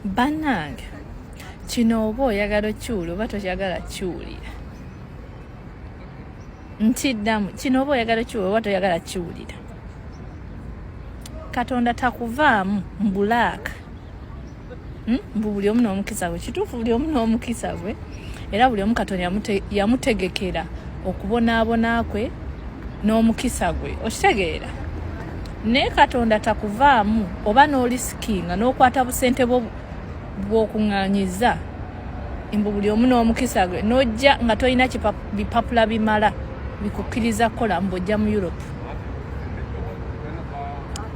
Bannange kino oba oyagala kyulo oba toyagala kyulira. Ntiddamu kino oba oyagala kyulo oba toyagala kyulira. Katonda takuvaamu mbulaaka. Buli omu n'omukisa gwe. Kituufu buli omu n'omukisa gwe. Era buli omu Katonda yamutegekera okubonaabona kwe n'omukisa gwe. Okitegeera? Naye Katonda takuvaamu oba n'olisikinga n'okwata busente bw'okuŋŋaanyiza. Buli omu n'omukisa gwe. N'ojja nga tolina bipapula bimala bikukkiriza kukola mbojja mu Europe.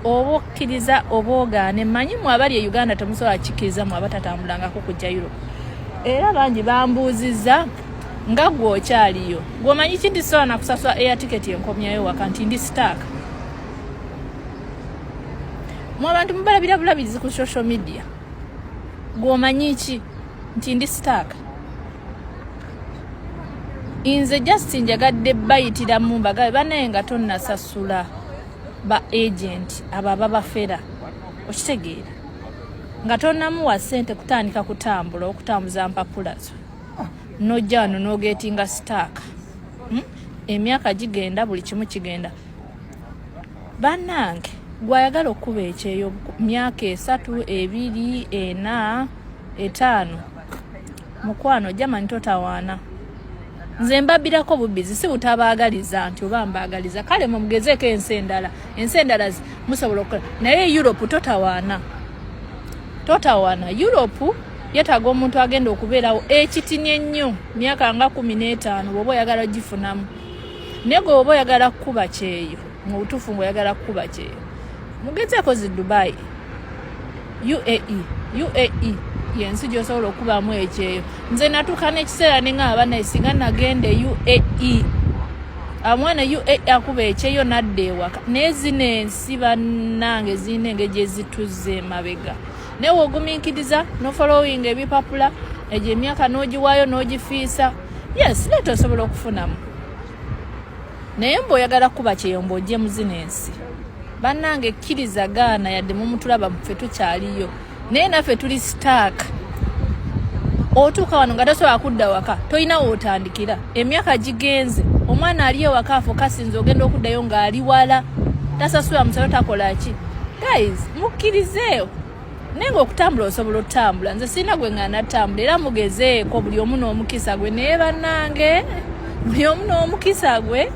Oba okkiriza oba ogaane, mmanyi mu abali e Uganda temusobola kikkiriza mu abatatambulangako kujja Europe. Era bangi bambuuzizza nga gwe okyaliyo. Gw'omanyi ki ndisobola na kusasula air ticket enkomyayo waka nti ndi sitaaka. Mu abantu mubalabira bulabirizi ku social media. Gw'omanyi ki nti ndi sitaaka. Inze just njagadde bayitira mu mbagabe banaye nga tonnasasula ba agent ababa bafera. Okitegeera? Nga tonnamuwa ssente kutandika kutambula okutambuza mpapula zo. N'ojja wano n'ogeetinga sitaaka. Emyaka gigenda buli kimu kigenda. Bannange gw'ayagala okuba ekyeyo myaka 3, 2, 4, 5 mukwano jamani totawaana. Nze mbabirako bubbizi si butabaagaliza nti oba mbaagaliza kale mumugezeeko ensi endala musobola okukola naye Europe totawaana Europe yetaaga omuntu agenda okubeerawo ekitini ennyo myaka nga 15 bw'oba oyagala gifunamu naye gwe oba oyagala kukuba kyeyo mu butuufu ng'oyagala kukuba kyeyo mugezeeko zi Dubai UAE yensi gy'osobola okubamu ekyeyo. Nze natuuka n'ekiseera ne ng'aba naye singa nagenda UAE amwana UAE akuba ekyeyo n'adda ewaka naye zino ensi bannange zirina engeri gye zituzze emabega naye wogumiikiriza n'ofollowinga ebipapula egyo emyaka n'ogiwaayo n'ogifiisa yes leeta osobola okufunamu naye mbw'oyagala kuba kyeyo mbw'ojje mu zino ensi bannange kkiriza gaana yadde mumutulaba ffe tukyaliyo naye naffe tuli sitaaka. Otuuka wano nga tosobola kudda waka tolina wootandikira emyaka gigenze omwana ali ewaka afokasinze ogenda okuddayo ng'ali wala tasasula musalo takola ki. Guys mukkirizeeyo naye ng'okutambula osobola otambula nze sirina gwe nga natambula era mugezeeko buli omu n'omukisa gwe naye bannange buli omu n'omukisa gwe.